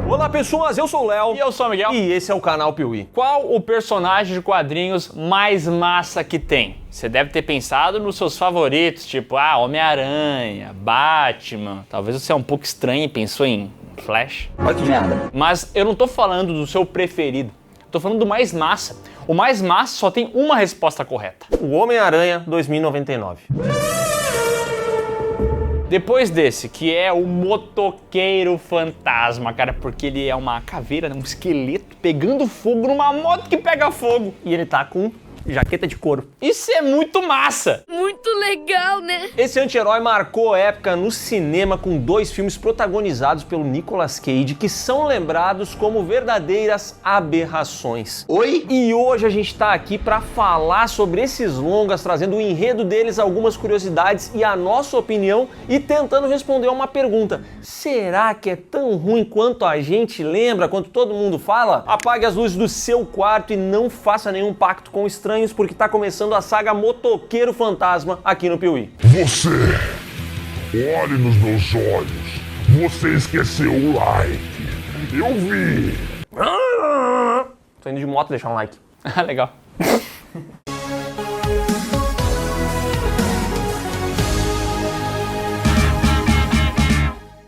Olá pessoas, eu sou o Léo. E eu sou o Miguel. E esse é o canal Piuí. Qual o personagem de quadrinhos mais massa que tem? Você deve ter pensado nos seus favoritos, tipo, Homem-Aranha, Batman. Talvez você é um pouco estranho e pensou em Flash. Olha que merda. Mas eu não tô falando do seu preferido. Tô falando do mais massa. O mais massa só tem uma resposta correta. O Homem-Aranha 2099. Depois desse, que é o Motoqueiro Fantasma, cara, porque ele é uma caveira, um esqueleto pegando fogo numa moto que pega fogo. E ele tá com jaqueta de couro. Isso é muito massa! Muito legal, né? Esse anti-herói marcou época no cinema com 2 filmes protagonizados pelo Nicolas Cage que são lembrados como verdadeiras aberrações. Oi? E hoje a gente tá aqui pra falar sobre esses longas, trazendo o enredo deles, algumas curiosidades e a nossa opinião e tentando responder a uma pergunta. Será que é tão ruim quanto a gente lembra, quanto todo mundo fala? Apague as luzes do seu quarto e não faça nenhum pacto com estranhos, porque tá começando a saga Motoqueiro Fantasma aqui no Piuí. Você, olhe nos meus olhos. Você esqueceu o like. Eu vi. Tô indo de moto deixar um like. Ah, legal.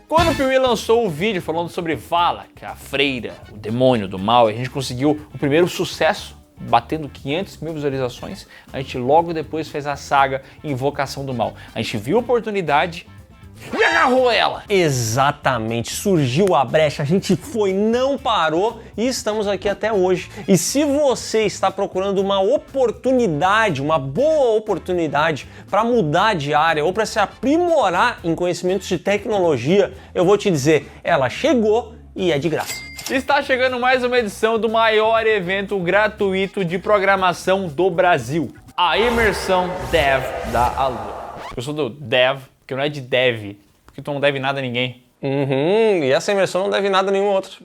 Quando o Piuí lançou o vídeo falando sobre Vala, que é a freira, o demônio do mal, e a gente conseguiu o primeiro sucesso, batendo 500 mil visualizações, a gente logo depois fez a saga Invocação do Mal. A gente viu a oportunidade e agarrou ela. Exatamente, surgiu a brecha, a gente foi, não parou e estamos aqui até hoje. E se você está procurando uma oportunidade, uma boa oportunidade para mudar de área ou para se aprimorar em conhecimentos de tecnologia, eu vou te dizer, ela chegou e é de graça. Está chegando mais uma edição do maior evento gratuito de programação do Brasil, a Imersão Dev da Alura. Eu sou do Dev, porque não é de Dev, porque tu não deve nada a ninguém. E essa imersão não deve nada a nenhum outro.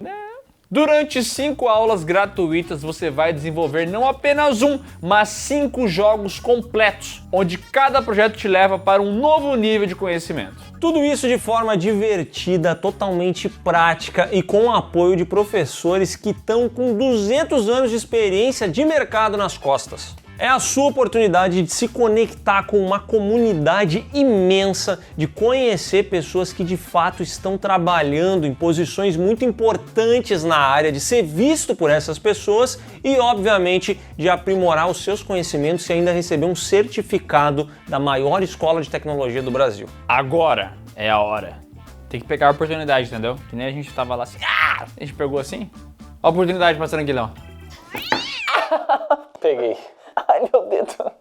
Durante 5 aulas gratuitas você vai desenvolver não apenas mas 5 jogos completos, onde cada projeto te leva para um novo nível de conhecimento. Tudo isso de forma divertida, totalmente prática e com o apoio de professores que estão com 200 anos de experiência de mercado nas costas. É a sua oportunidade de se conectar com uma comunidade imensa, de conhecer pessoas que de fato estão trabalhando em posições muito importantes na área, de ser visto por essas pessoas e, obviamente, de aprimorar os seus conhecimentos e ainda receber um certificado da maior escola de tecnologia do Brasil. Agora é a hora. Tem que pegar a oportunidade, entendeu? Que nem a gente tava lá assim, a gente pegou assim. A oportunidade pra tranquilão. Peguei. Ai, meu dedo.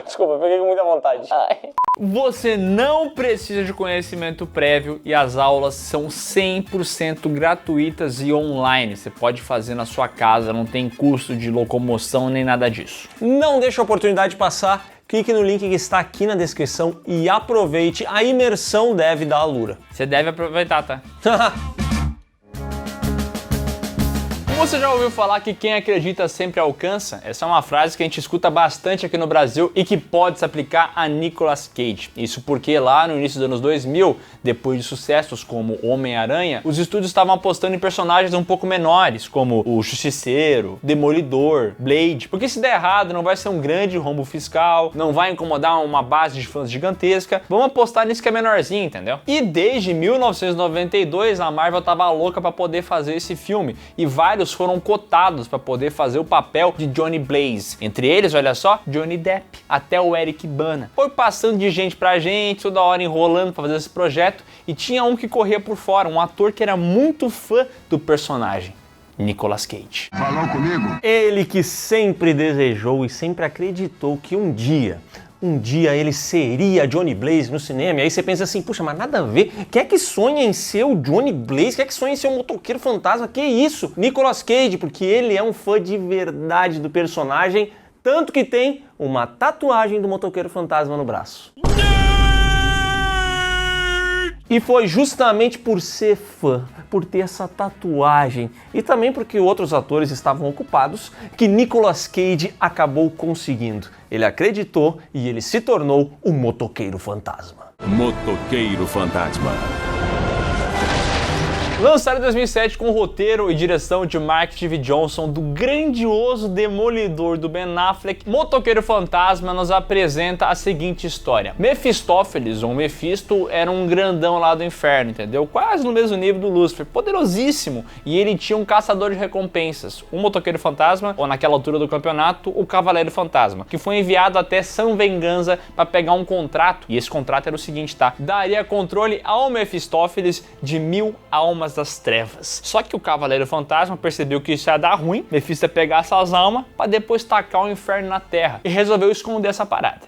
Desculpa, peguei com muita vontade. Ai. Você não precisa de conhecimento prévio e as aulas são 100% gratuitas e online. Você pode fazer na sua casa, não tem custo de locomoção nem nada disso. Não deixe a oportunidade passar. Clique no link que está aqui na descrição e aproveite a imersão Dev da Alura. Você deve aproveitar, tá? Você já ouviu falar que quem acredita sempre alcança? Essa é uma frase que a gente escuta bastante aqui no Brasil e que pode se aplicar a Nicolas Cage. Isso porque lá no início dos anos 2000, depois de sucessos como Homem-Aranha, os estúdios estavam apostando em personagens um pouco menores, como o Justiceiro, Demolidor, Blade, porque se der errado não vai ser um grande rombo fiscal, não vai incomodar uma base de fãs gigantesca, vamos apostar nisso que é menorzinho, entendeu? E desde 1992 a Marvel tava louca para poder fazer esse filme e vários foram cotados para poder fazer o papel de Johnny Blaze. Entre eles, olha só, Johnny Depp, até o Eric Bana. Foi passando de gente pra gente, toda hora enrolando para fazer esse projeto, e tinha um que corria por fora, um ator que era muito fã do personagem, Nicolas Cage. Falou comigo? Ele que sempre desejou e sempre acreditou que um dia ele seria Johnny Blaze no cinema. E aí você pensa assim, puxa, mas nada a ver. Quem é que sonha em ser o Johnny Blaze? Quem é que sonha em ser o Motoqueiro Fantasma? Que isso? Nicolas Cage, porque ele é um fã de verdade do personagem, tanto que tem uma tatuagem do Motoqueiro Fantasma no braço. E foi justamente por ser fã, por ter essa tatuagem e também porque outros atores estavam ocupados que Nicolas Cage acabou conseguindo. Ele acreditou e ele se tornou o Motoqueiro Fantasma. Motoqueiro Fantasma. Lançado em 2007 com roteiro e direção de Mark T. V. Johnson, do grandioso Demolidor do Ben Affleck, Motoqueiro Fantasma nos apresenta a seguinte história. Mefistófeles, ou Mephisto, era um grandão lá do inferno, entendeu? Quase no mesmo nível do Lúcifer, poderosíssimo, e ele tinha um caçador de recompensas, um Motoqueiro Fantasma, ou naquela altura do campeonato, o Cavaleiro Fantasma, que foi enviado até São Venganza para pegar um contrato, e esse contrato era o seguinte, tá? Daria controle ao Mefistófeles de 1000 almas das trevas. Só que o Cavaleiro Fantasma percebeu que isso ia dar ruim, Mephisto ia pegar essas almas para depois tacar o inferno na Terra e resolveu esconder essa parada.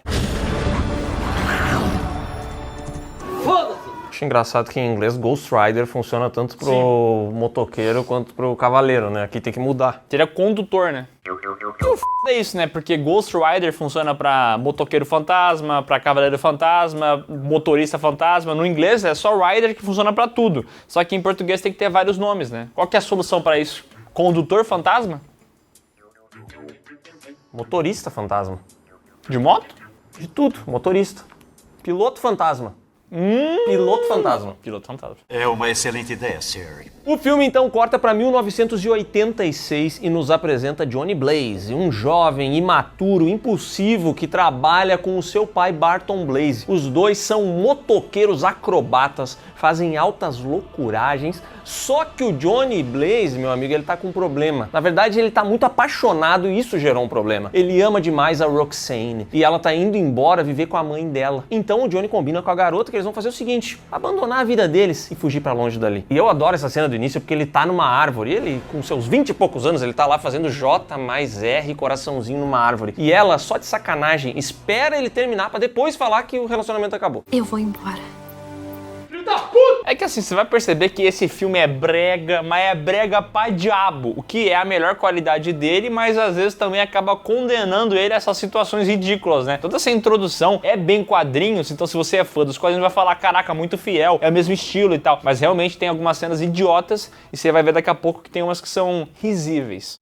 Acho engraçado que em inglês Ghost Rider funciona tanto pro motoqueiro quanto pro cavaleiro, né? Aqui tem que mudar. Seria condutor, né? E o é isso, né? Porque Ghost Rider funciona pra motoqueiro fantasma, pra cavaleiro fantasma, motorista fantasma. No inglês é só Rider que funciona pra tudo. Só que em português tem que ter vários nomes, né? Qual que é a solução pra isso? Condutor fantasma? Motorista fantasma. De moto? De tudo, motorista. Piloto fantasma. Piloto fantasma. Piloto fantasma. É uma excelente ideia, Sherry. O filme então corta para 1986 e nos apresenta Johnny Blaze, um jovem imaturo, impulsivo que trabalha com o seu pai Barton Blaze. Os dois são motoqueiros acrobatas, fazem altas loucuragens, só que o Johnny Blaze, meu amigo, ele tá com um problema. Na verdade, ele tá muito apaixonado e isso gerou um problema. Ele ama demais a Roxane e ela tá indo embora viver com a mãe dela. Então o Johnny combina com a garota que eles vão fazer o seguinte, abandonar a vida deles e fugir pra longe dali. E eu adoro essa cena do início porque ele tá numa árvore, ele com seus 20 e poucos anos, ele tá lá fazendo J mais R coraçãozinho numa árvore. E ela, só de sacanagem, espera ele terminar pra depois falar que o relacionamento acabou. Eu vou embora. É que assim, você vai perceber que esse filme é brega, mas é brega pra diabo, o que é a melhor qualidade dele, mas às vezes também acaba condenando ele a essas situações ridículas, né? Toda essa introdução é bem quadrinhos, então se você é fã dos quadrinhos vai falar, caraca, muito fiel, é o mesmo estilo e tal, mas realmente tem algumas cenas idiotas e você vai ver daqui a pouco que tem umas que são risíveis.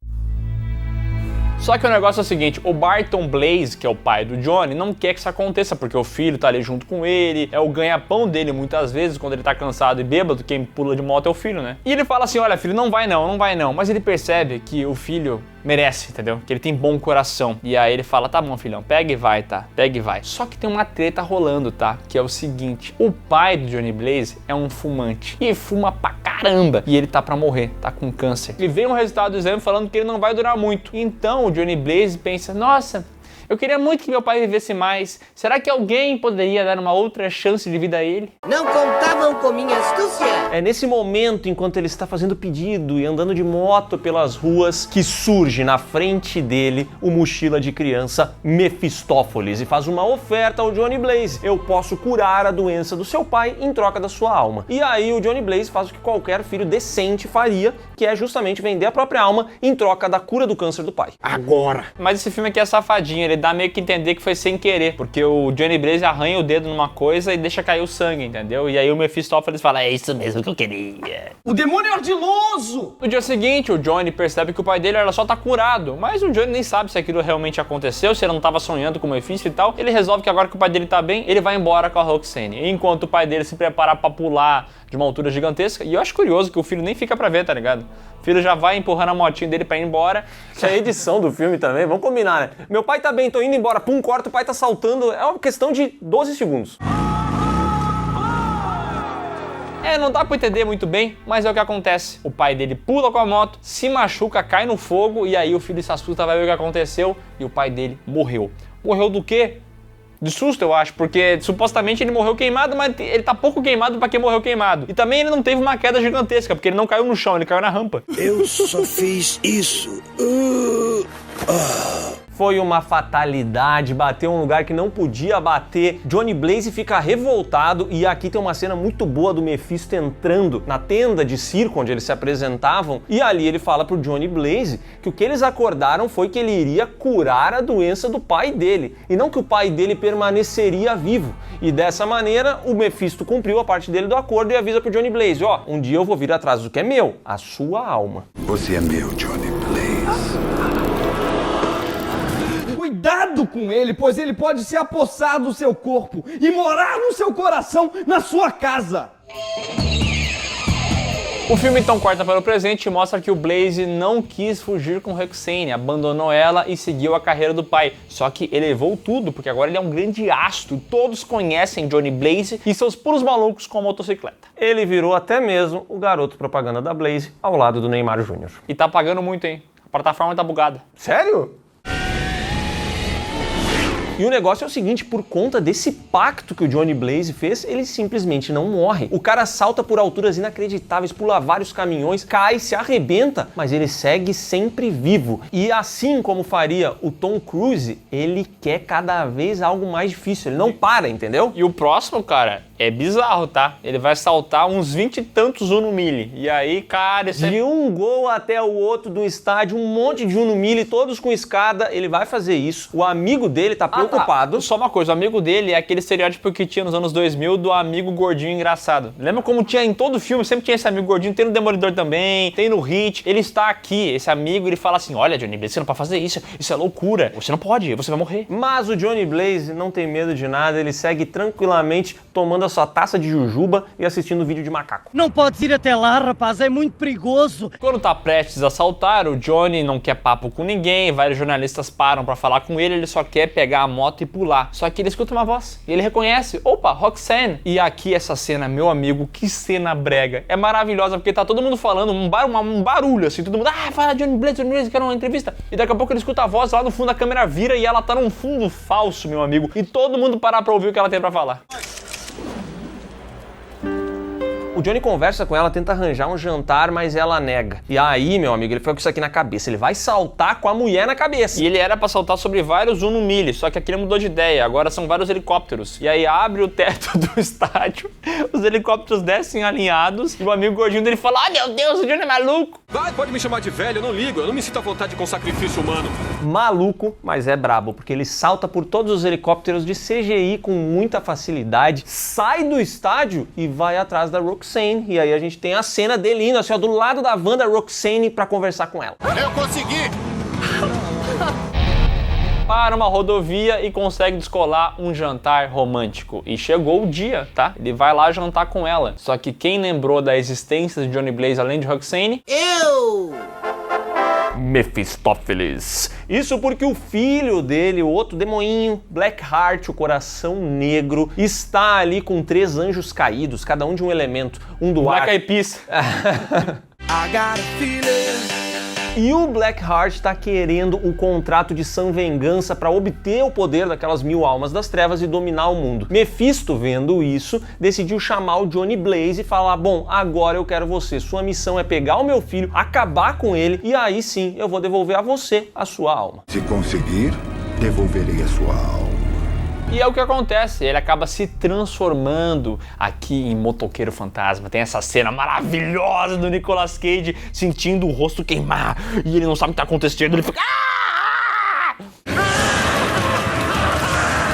Só que o negócio é o seguinte, o Barton Blaze, que é o pai do Johnny, não quer que isso aconteça, porque o filho tá ali junto com ele, é o ganha-pão dele muitas vezes, quando ele tá cansado e bêbado, quem pula de moto é o filho, né? E ele fala assim, olha filho, não vai não, mas ele percebe que o filho merece, entendeu? Que ele tem bom coração. E aí ele fala, tá bom filhão, pega e vai, tá? Pega e vai. Só que tem uma treta rolando, tá? Que é o seguinte, o pai do Johnny Blaze é um fumante, e fuma pra caramba, e ele tá pra morrer, tá com câncer. E vem um resultado do exame falando que ele não vai durar muito. Então o Johnny Blaze pensa, nossa, eu queria muito que meu pai vivesse mais. Será que alguém poderia dar uma outra chance de vida a ele? Não contavam com minha astúcia. É nesse momento, enquanto ele está fazendo pedido e andando de moto pelas ruas, que surge na frente dele o mochila de criança Mefistófeles e faz uma oferta ao Johnny Blaze. Eu posso curar a doença do seu pai em troca da sua alma. E aí o Johnny Blaze faz o que qualquer filho decente faria, que é justamente vender a própria alma em troca da cura do câncer do pai. Agora. Mas esse filme aqui é safadinho, ele dá meio que entender que foi sem querer, porque o Johnny Blaze arranha o dedo numa coisa e deixa cair o sangue, entendeu? E aí o Mefistófeles fala, é isso mesmo que eu queria. O demônio é ardiloso! No dia seguinte, o Johnny percebe que o pai dele era só tá curado, mas o Johnny nem sabe se aquilo realmente aconteceu, se ele não tava sonhando com o Mephisto e tal. Ele resolve que agora que o pai dele tá bem, ele vai embora com a Roxane, enquanto o pai dele se prepara pra pular de uma altura gigantesca. E eu acho curioso que o filho nem fica pra ver, tá ligado? O filho já vai empurrando a motinha dele pra ir embora. Isso é a edição do filme também, vamos combinar, né? Meu pai tá bem, tô indo embora, pum, corta, o pai tá saltando, é uma questão de 12 segundos. É, não dá pra entender muito bem, mas é o que acontece. O pai dele pula com a moto, se machuca, cai no fogo, e aí o filho se assusta, vai ver o que aconteceu, e o pai dele morreu. Morreu do quê? De susto, eu acho, porque supostamente ele morreu queimado, mas ele tá pouco queimado pra quem morreu queimado. E também ele não teve uma queda gigantesca, porque ele não caiu no chão, ele caiu na rampa. Eu só fiz isso. Foi uma fatalidade, bateu um lugar que não podia bater. Johnny Blaze fica revoltado e aqui tem uma cena muito boa do Mephisto entrando na tenda de circo onde eles se apresentavam e ali ele fala pro Johnny Blaze que o que eles acordaram foi que ele iria curar a doença do pai dele e não que o pai dele permaneceria vivo. E dessa maneira o Mephisto cumpriu a parte dele do acordo e avisa pro Johnny Blaze, ó, um dia eu vou vir atrás do que é meu, a sua alma. Você é meu, Johnny Blaze. Cuidado com ele, pois ele pode se apossar do seu corpo e morar no seu coração, na sua casa. O filme então corta para o presente e mostra que o Blaze não quis fugir com Roxane, abandonou ela e seguiu a carreira do pai. Só que elevou tudo, porque agora ele é um grande astro, todos conhecem Johnny Blaze e seus puros malucos com a motocicleta. Ele virou até mesmo o garoto propaganda da Blaze ao lado do Neymar Júnior. E tá pagando muito, hein? A plataforma tá bugada. Sério? E o negócio é o seguinte, por conta desse pacto que o Johnny Blaze fez, ele simplesmente não morre. O cara salta por alturas inacreditáveis, pula vários caminhões, cai, se arrebenta, mas ele segue sempre vivo. E assim como faria o Tom Cruise, ele quer cada vez algo mais difícil, ele não para, entendeu? E o próximo, cara, é bizarro, tá? Ele vai saltar uns 20 e tantos Uno Mille. E aí, cara, isso de um gol até o outro do estádio, um monte de Uno Mille, todos com escada, ele vai fazer isso. O amigo dele tá preocupado. Só uma coisa, o amigo dele é aquele estereótipo que tinha nos anos 2000 do amigo gordinho engraçado. Lembra como tinha em todo filme, sempre tinha esse amigo gordinho, tem no Demolidor também, tem no Hit. Ele está aqui, esse amigo, ele fala assim, olha Johnny Blaze, você não pode fazer isso é loucura, você não pode, você vai morrer. Mas o Johnny Blaze não tem medo de nada, ele segue tranquilamente tomando a sua taça de jujuba e assistindo vídeo de macaco. Não pode ir até lá, rapaz, é muito perigoso. Quando tá prestes a assaltar, o Johnny não quer papo com ninguém, vários jornalistas param pra falar com ele só quer pegar a moto e pular. Só que ele escuta uma voz e ele reconhece, opa, Roxane. E aqui essa cena, meu amigo, que cena brega. É maravilhosa porque tá todo mundo falando, um barulho assim, todo mundo, fala Johnny Blaze, quero uma entrevista. E daqui a pouco ele escuta a voz, lá no fundo a câmera vira e ela tá num fundo falso, meu amigo. E todo mundo parar pra ouvir o que ela tem pra falar. O Johnny conversa com ela, tenta arranjar um jantar, mas ela nega. E aí, meu amigo, ele foi com isso aqui na cabeça. Ele vai saltar com a mulher na cabeça. E ele era pra saltar sobre vários Uno Mille, só que aqui ele mudou de ideia. Agora são vários helicópteros. E aí abre o teto do estádio, os helicópteros descem alinhados e o amigo gordinho dele fala, meu Deus, o Johnny é maluco. Vai, pode me chamar de velho, eu não ligo. Eu não me sinto à vontade com sacrifício humano. Maluco, mas é brabo, porque ele salta por todos os helicópteros de CGI com muita facilidade, sai do estádio e vai atrás da Roxane. E aí a gente tem a cena dele indo assim, ó, do lado da van da Roxane pra conversar com ela. Eu consegui! Para uma rodovia e consegue descolar um jantar romântico. E chegou o dia, tá? Ele vai lá jantar com ela. Só que quem lembrou da existência de Johnny Blaze além de Roxane? Eu! Mephistófeles. Isso porque o filho dele, o outro demoinho, Blackheart, o coração negro, está ali com 3 anjos caídos, cada um de um elemento, um do ar. Black Eyed Peas. E o Blackheart está querendo o contrato de San Vengança para obter o poder daquelas 1000 almas das trevas e dominar o mundo. Mephisto, vendo isso, decidiu chamar o Johnny Blaze e falar, bom, agora eu quero você, sua missão é pegar o meu filho, acabar com ele e aí sim eu vou devolver a você a sua alma. Se conseguir, devolverei a sua alma. E é o que acontece, ele acaba se transformando aqui em motoqueiro fantasma. Tem essa cena maravilhosa do Nicolas Cage sentindo o rosto queimar e ele não sabe o que tá acontecendo, ele fica...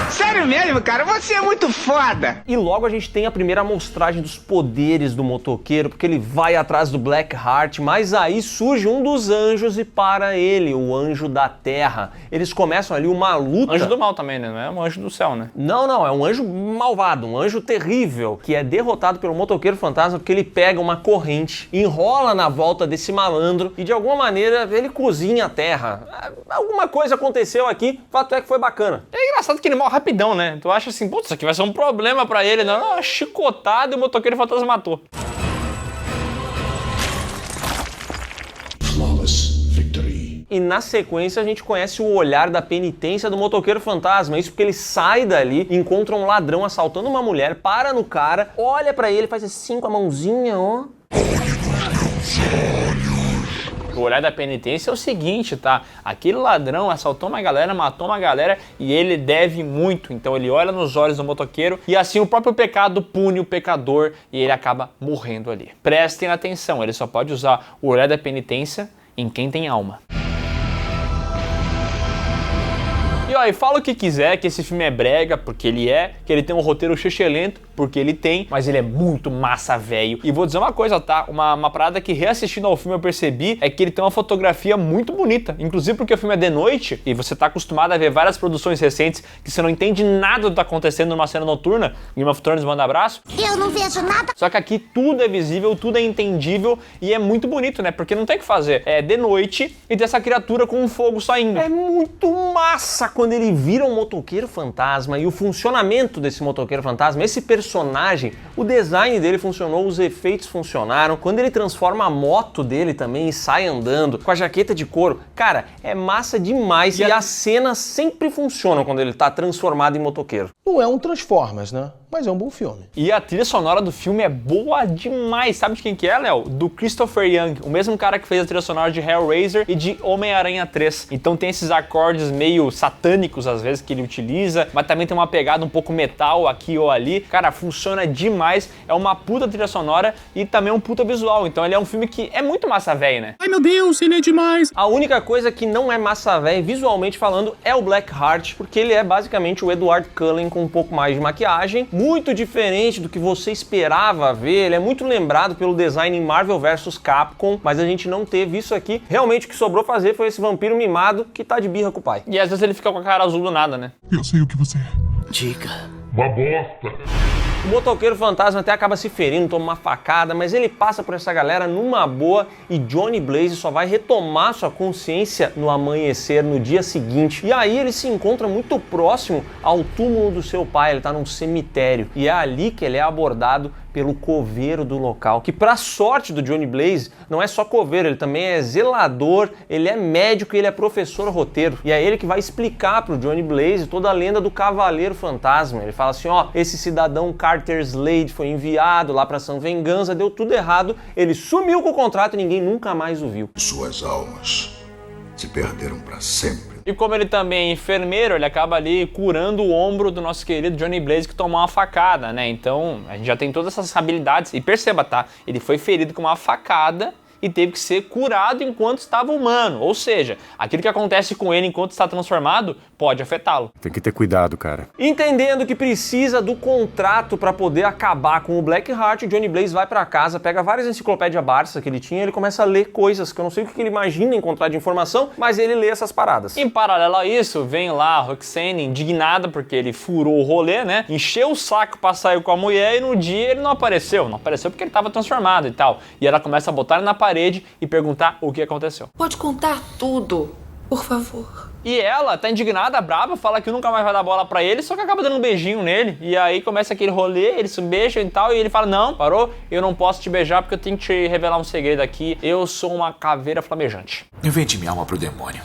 Sério mesmo, cara? Você é muito foda! E logo a gente tem a primeira amostragem dos poderes do motoqueiro, porque ele vai atrás do Blackheart, mas aí surge um dos anjos e para ele, o anjo da terra. Eles começam ali uma luta. Anjo do mal também, né? Não é um anjo do céu, né? Não, é um anjo malvado, um anjo terrível, que é derrotado pelo motoqueiro fantasma porque ele pega uma corrente, enrola na volta desse malandro e de alguma maneira ele cozinha a terra. Alguma coisa aconteceu aqui, o fato é que foi bacana. É engraçado que ele morre rapidão, né? Tu acha assim, putz, isso aqui vai ser um problema pra ele. Não, chicotado e o motoqueiro fantasma matou. Flawless victory. E na sequência a gente conhece o olhar da penitência do motoqueiro fantasma. Isso porque ele sai dali, encontra um ladrão assaltando uma mulher, para no cara, olha pra ele, faz assim com a mãozinha, ó. O olhar da penitência é o seguinte, tá? Aquele ladrão assaltou uma galera, matou uma galera e ele deve muito. Então ele olha nos olhos do motoqueiro e assim o próprio pecado pune o pecador e ele acaba morrendo ali. Prestem atenção, ele só pode usar o olhar da penitência em quem tem alma. E ó, e fala o que quiser, que esse filme é brega, porque ele é, que ele tem um roteiro xixelento, porque ele tem, mas ele é muito massa, velho. E vou dizer uma coisa, tá? Uma parada que reassistindo ao filme eu percebi é que ele tem uma fotografia muito bonita, inclusive porque o filme é de noite e você tá acostumado a ver várias produções recentes que você não entende nada do que tá acontecendo numa cena noturna. Game of Thrones manda abraço. Eu não vejo nada. Só que aqui tudo é visível, tudo é entendível e é muito bonito, né? Porque não tem o que fazer. É de noite e tem essa criatura com um fogo saindo. É muito massa quando ele vira um motoqueiro fantasma e o funcionamento desse motoqueiro fantasma, esse personagem, o design dele funcionou, os efeitos funcionaram. Quando ele transforma a moto dele também e sai andando com a jaqueta de couro, cara, é massa demais e as cenas sempre funcionam quando ele tá transformado em motoqueiro. Não é um Transformers, né? Mas é um bom filme. E a trilha sonora do filme é boa demais. Sabe de quem que é, Léo? Do Christopher Young, o mesmo cara que fez a trilha sonora de Hellraiser e de Homem-Aranha 3. Então tem esses acordes meio satânicos às vezes que ele utiliza, mas também tem uma pegada um pouco metal aqui ou ali. Cara, funciona demais. É uma puta trilha sonora e também um puta visual. Então ele é um filme que é muito massa véi, né? Ai meu Deus, ele é demais. A única coisa que não é massa véi, visualmente falando, é o Blackheart, porque ele é basicamente o Edward Cullen com um pouco mais de maquiagem, muito diferente do que você esperava ver. Ele é muito lembrado pelo design em Marvel vs Capcom, mas a gente não teve isso aqui. Realmente o que sobrou fazer foi esse vampiro mimado que tá de birra com o pai. E às vezes ele fica com a cara azul do nada, né? Eu sei o que você é. Diga. Uma bosta. O motoqueiro fantasma até acaba se ferindo, toma uma facada, mas ele passa por essa galera numa boa e Johnny Blaze só vai retomar sua consciência no amanhecer, no dia seguinte. E aí ele se encontra muito próximo ao túmulo do seu pai, ele tá num cemitério. E é ali que ele é abordado pelo coveiro do local, que pra sorte do Johnny Blaze, não é só coveiro, ele também é zelador, ele é médico e ele é professor roteiro. E é ele que vai explicar pro Johnny Blaze toda a lenda do Cavaleiro Fantasma. Ele fala assim, ó, esse cidadão Carter Slade foi enviado lá pra São Venganza, deu tudo errado, ele sumiu com o contrato e ninguém nunca mais o viu. Suas almas se perderam para sempre. E como ele também é enfermeiro, ele acaba ali curando o ombro do nosso querido Johnny Blaze que tomou uma facada, né? Então a gente já tem todas essas habilidades. E perceba, tá? Ele foi ferido com uma facada e teve que ser curado enquanto estava humano. Ou seja, aquilo que acontece com ele enquanto está transformado pode afetá-lo. Tem que ter cuidado, cara. Entendendo que precisa do contrato para poder acabar com o Blackheart, o Johnny Blaze vai para casa, pega várias enciclopédias Barça que ele tinha, ele começa a ler coisas que eu não sei o que ele imagina encontrar de informação, mas ele lê essas paradas. Em paralelo a isso, vem lá a Roxane indignada porque ele furou o rolê, né? Encheu o saco pra sair com a mulher e no dia ele não apareceu. Não apareceu porque ele tava transformado e tal. E ela começa a botar ele na parede e perguntar o que aconteceu. Pode contar tudo, por favor. E ela tá indignada, brava, fala que nunca mais vai dar bola pra ele, só que acaba dando um beijinho nele. E aí começa aquele rolê, eles se beijam e tal, e ele fala, não, parou, eu não posso te beijar porque eu tenho que te revelar um segredo aqui. Eu sou uma caveira flamejante. Eu vendi minha alma pro demônio.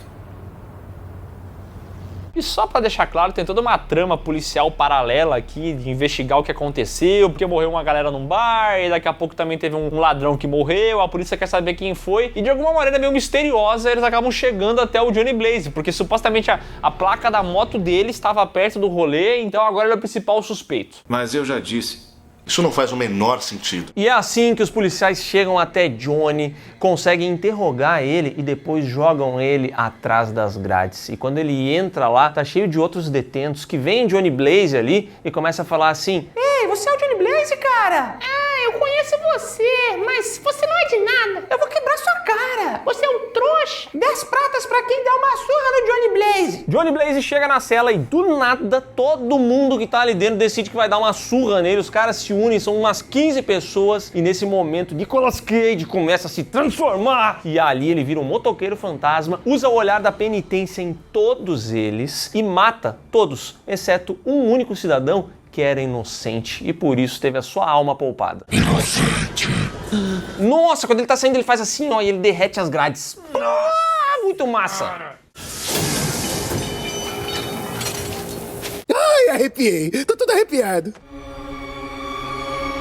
E só pra deixar claro, tem toda uma trama policial paralela aqui de investigar o que aconteceu, porque morreu uma galera num bar, e daqui a pouco também teve um ladrão que morreu, a polícia quer saber quem foi, e de alguma maneira meio misteriosa eles acabam chegando até o Johnny Blaze, porque supostamente a placa da moto dele estava perto do rolê, então agora ele é o principal suspeito. Mas eu já disse, isso não faz o menor sentido. E é assim que os policiais chegam até Johnny, conseguem interrogar ele e depois jogam ele atrás das grades. E quando ele entra lá, tá cheio de outros detentos que veem Johnny Blaze ali e começa a falar assim: Ei, você é o Johnny Blaze, cara? Ah, eu conheço você, mas você não é de nada. Eu vou quebrar sua cara. Você é um trouxa. 10 pratas pra quem der uma surra no Johnny Blaze. Johnny Blaze chega na cela e do nada todo mundo que tá ali dentro decide que vai dar uma surra nele. Os caras se unem, são umas 15 pessoas e nesse momento Nicolas Cage começa a se transformar e ali ele vira um motoqueiro fantasma, usa o olhar da penitência em todos eles e mata todos, exceto um único cidadão que era inocente e por isso teve a sua alma poupada. Inocente. Nossa, quando ele tá saindo ele faz assim, ó, e ele derrete as grades. Muito massa. Ai, arrepiei. Tô todo arrepiado.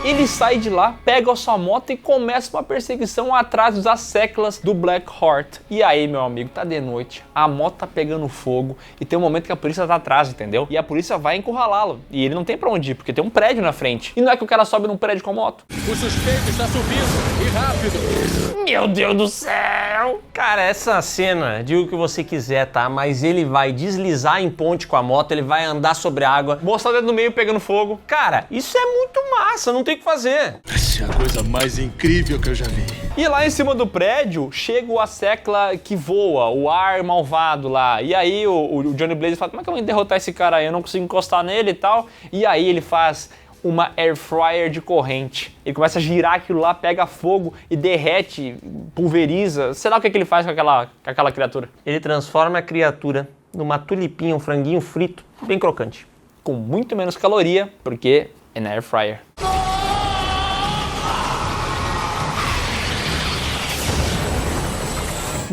Ele sai de lá, pega a sua moto e começa uma perseguição atrás das séculas do Blackheart. E aí, meu amigo, tá de noite, a moto tá pegando fogo e tem um momento que a polícia tá atrás, entendeu? E a polícia vai encurralá-lo. E ele não tem pra onde ir, porque tem um prédio na frente. E não é que o cara sobe num prédio com a moto. O suspeito está subindo, e rápido. Meu Deus do céu! Cara, essa cena, diga o que você quiser, tá? Mas ele vai deslizar em ponte com a moto, ele vai andar sobre a água, mostrar o dedo no meio pegando fogo. Cara, isso é muito massa, não tem o que fazer. Essa é a coisa mais incrível que eu já vi. E lá em cima do prédio, chega o Asecla que voa, o ar malvado lá. E aí o Johnny Blaze fala, como é que eu vou derrotar esse cara aí? Eu não consigo encostar nele e tal. E aí ele faz uma air fryer de corrente. Ele começa a girar aquilo lá, pega fogo e derrete, pulveriza. Sei lá o que ele faz com aquela criatura. Ele transforma a criatura numa tulipinha, um franguinho frito, bem crocante. Com muito menos caloria, porque é na air fryer.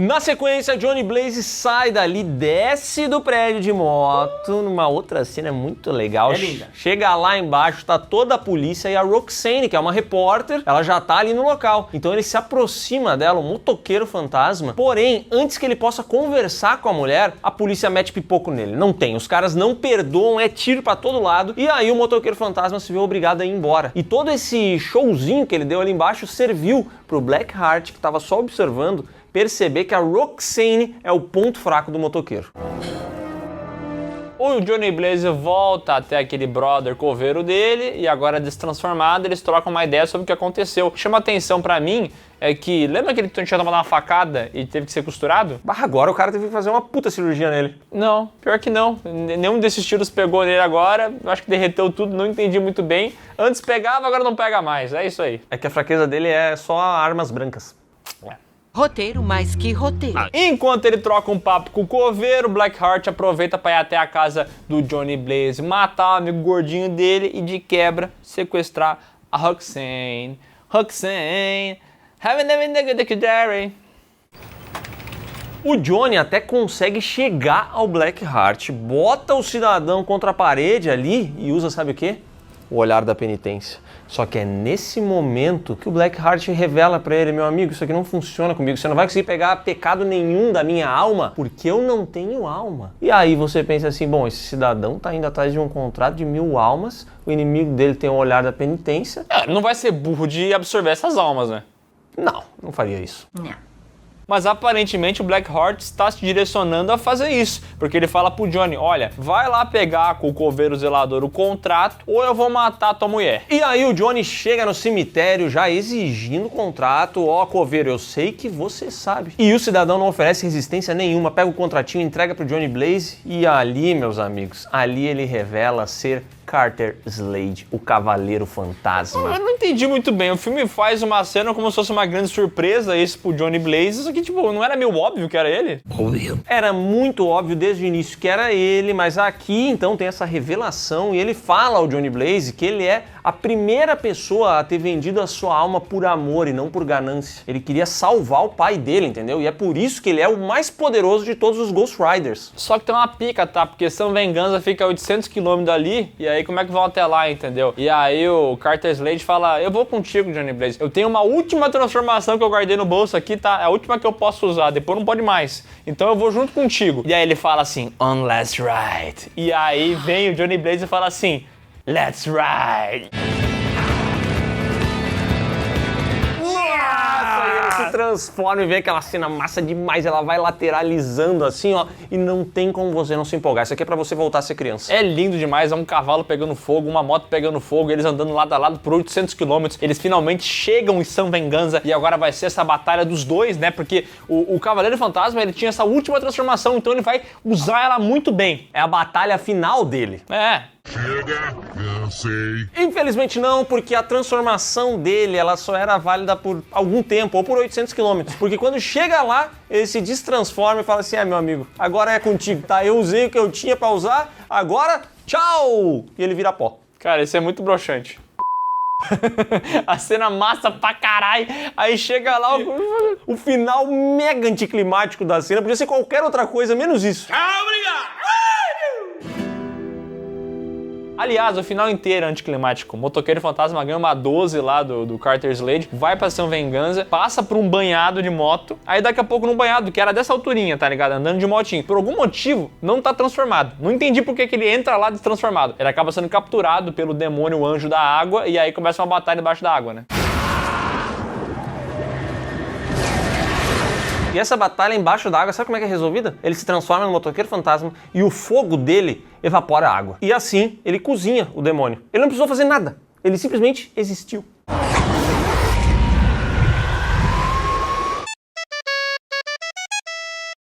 Na sequência, Johnny Blaze sai dali, desce do prédio de moto, numa outra cena muito legal. É linda. Chega lá embaixo, tá toda a polícia e a Roxane, que é uma repórter, ela já tá ali no local. Então ele se aproxima dela, o motoqueiro fantasma. Porém, antes que ele possa conversar com a mulher, a polícia mete pipoco nele. Não tem, os caras não perdoam, é tiro pra todo lado. E aí o motoqueiro fantasma se vê obrigado a ir embora. E todo esse showzinho que ele deu ali embaixo serviu pro Blackheart, que tava só observando, perceber que a Roxane é o ponto fraco do motoqueiro. O Johnny Blaze volta até aquele brother coveiro dele e agora destransformado eles trocam uma ideia sobre o que aconteceu. Chama atenção pra mim é que, lembra que ele tinha tomado uma facada e teve que ser costurado? Agora o cara teve que fazer uma puta cirurgia nele. Não, pior que não. Nenhum desses tiros pegou nele agora. Acho que derreteu tudo, não entendi muito bem. Antes pegava, agora não pega mais. É isso aí. É que a fraqueza dele é só armas brancas. Roteiro mais que roteiro. Enquanto ele troca um papo com o coveiro, Blackheart aproveita para ir até a casa do Johnny Blaze, matar o amigo gordinho dele e de quebra sequestrar a Roxane. Roxane, o Johnny até consegue chegar ao Blackheart, bota o cidadão contra a parede ali e usa, sabe o quê? O olhar da penitência. Só que é nesse momento que o Blackheart revela pra ele, meu amigo, isso aqui não funciona comigo, você não vai conseguir pegar pecado nenhum da minha alma, porque eu não tenho alma. E aí você pensa assim, bom, esse cidadão tá indo atrás de um contrato de 1000 almas, o inimigo dele tem o olhar da penitência. Não vai ser burro de absorver essas almas, né? Não faria isso. Não. Mas aparentemente o Blackheart está se direcionando a fazer isso, porque ele fala pro Johnny, olha, vai lá pegar com o coveiro zelador o contrato ou eu vou matar tua mulher. E aí o Johnny chega no cemitério já exigindo o contrato, ó coveiro, eu sei que você sabe. E o cidadão não oferece resistência nenhuma, pega o contratinho, entrega pro Johnny Blaze e ali, meus amigos, ali ele revela ser Carter Slade, o Cavaleiro Fantasma. Eu não entendi muito bem. O filme faz uma cena como se fosse uma grande surpresa isso pro Johnny Blaze, só que, tipo, não era meio óbvio que era ele? Óbvio. Era muito óbvio desde o início que era ele, mas aqui, então, tem essa revelação e ele fala ao Johnny Blaze que ele é a primeira pessoa a ter vendido a sua alma por amor e não por ganância. Ele queria salvar o pai dele, entendeu? E é por isso que ele é o mais poderoso de todos os Ghost Riders. Só que tem uma pica, tá? Porque São Venganza fica a 800 km dali, e aí como é que vão até lá, entendeu? E aí o Carter Slade fala, eu vou contigo, Johnny Blaze. Eu tenho uma última transformação que eu guardei no bolso aqui, tá? É a última que eu posso usar, depois não pode mais. Então eu vou junto contigo. E aí ele fala assim, on last ride. E aí vem o Johnny Blaze e fala assim, let's ride. Se transforma e vê aquela cena massa demais, ela vai lateralizando assim, ó, e não tem como você não se empolgar. Isso aqui é pra você voltar a ser criança. É lindo demais, é um cavalo pegando fogo, uma moto pegando fogo, eles andando lado a lado por 800 km, eles finalmente chegam em São Venganza e agora vai ser essa batalha dos dois, né, porque o Cavaleiro Fantasma, ele tinha essa última transformação, então ele vai usar ela muito bem. É a batalha final dele. É. Chega, cansei. Infelizmente não, porque a transformação dele, ela só era válida por algum tempo, ou por 800 km. Porque quando chega lá, ele se destransforma e fala assim, meu amigo, agora é contigo, tá? Eu usei o que eu tinha pra usar, agora, tchau! E ele vira pó. Cara, isso é muito broxante. A cena massa pra caralho, aí chega lá o final mega anticlimático da cena, podia ser qualquer outra coisa, menos isso. Obrigado! Aliás, o final inteiro é anticlimático. O motoqueiro fantasma ganha uma 12 lá do Carter Slade, vai pra São Venganza, passa por um banhado de moto, aí daqui a pouco num banhado, que era dessa alturinha, tá ligado? Andando de motinho. Por algum motivo, não tá transformado. Não entendi por que ele entra lá destransformado. Ele acaba sendo capturado pelo demônio anjo da água, e aí começa uma batalha debaixo da água, né? E essa batalha embaixo da água, sabe como é que é resolvida? Ele se transforma no motoqueiro fantasma e o fogo dele evapora a água. E assim, ele cozinha o demônio. Ele não precisou fazer nada, ele simplesmente existiu.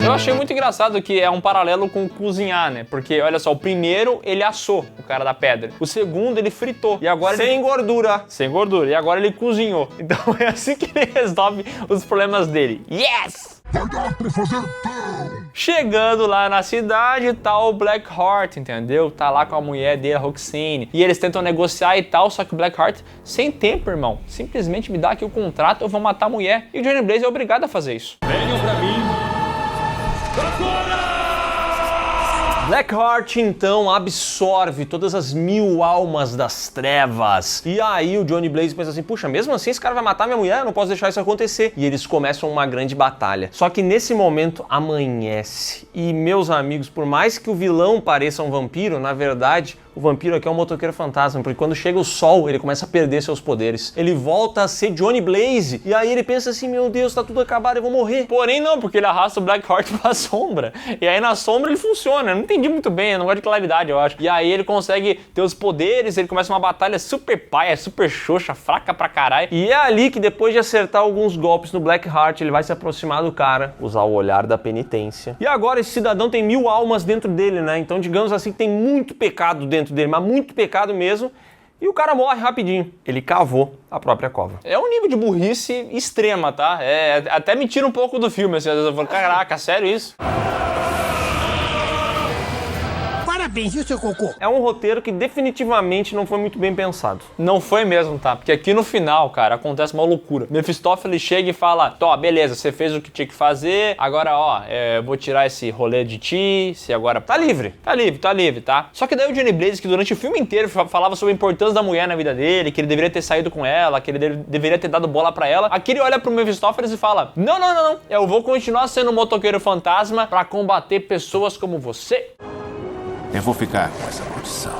Eu achei muito engraçado que é um paralelo com cozinhar, né? Porque, olha só, o primeiro ele assou, o cara da pedra. O segundo ele fritou. E agora sem gordura. Sem gordura. E agora ele cozinhou. Então é assim que ele resolve os problemas dele. Yes! Vai dar pra fazer pão! Chegando lá na cidade, tá o Blackheart, entendeu? Tá lá com a mulher dele, a Roxane. E eles tentam negociar e tal, só que o Blackheart, sem tempo, irmão. Simplesmente me dá aqui o contrato, eu vou matar a mulher. E o Johnny Blaze é obrigado a fazer isso. Venham pra mim. Agora! Blackheart então absorve todas as 1000 almas das trevas. E aí o Johnny Blaze pensa assim, puxa, mesmo assim esse cara vai matar minha mulher, eu não posso deixar isso acontecer. E eles começam uma grande batalha. Só que nesse momento amanhece. E meus amigos, por mais que o vilão pareça um vampiro, na verdade o vampiro aqui é um motoqueiro fantasma, porque quando chega o sol, ele começa a perder seus poderes. Ele volta a ser Johnny Blaze, e aí ele pensa assim, meu Deus, tá tudo acabado, eu vou morrer. Porém não, porque ele arrasta o Blackheart pra sombra. E aí na sombra ele funciona. Eu não entendi muito bem, eu não gosto de claridade, eu acho. E aí ele consegue ter os poderes, ele começa uma batalha super paia, super xoxa, fraca pra caralho. E é ali que depois de acertar alguns golpes no Blackheart, ele vai se aproximar do cara, usar o olhar da penitência. E agora esse cidadão tem 1000 almas dentro dele, né? Então digamos assim que tem muito pecado dentro dele, mas muito pecado mesmo, e o cara morre rapidinho. Ele cavou a própria cova. É um nível de burrice extrema, tá? Até me tira um pouco do filme, assim, às vezes eu falo, caraca, sério isso? Parabéns, viu, seu cocô? É um roteiro que definitivamente não foi muito bem pensado. Não foi mesmo, tá? Porque aqui no final, cara, acontece uma loucura. Mephistófeles chega e fala, ó, beleza, você fez o que tinha que fazer, agora, ó, eu vou tirar esse rolê de ti, você agora... Tá livre, tá? Só que daí o Johnny Blaze, que durante o filme inteiro falava sobre a importância da mulher na vida dele, que ele deveria ter saído com ela, que ele deveria ter dado bola pra ela, aqui ele olha pro Mephistófeles e fala, não, eu vou continuar sendo um motoqueiro fantasma pra combater pessoas como você. Eu vou ficar com essa maldição.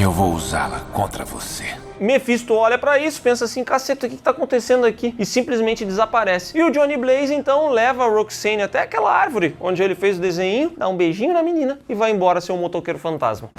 Eu vou usá-la contra você. Mephisto olha pra isso, pensa assim, caceta, o que tá acontecendo aqui? E simplesmente desaparece. E o Johnny Blaze então leva a Roxane até aquela árvore onde ele fez o desenho, dá um beijinho na menina e vai embora ser um motoqueiro fantasma.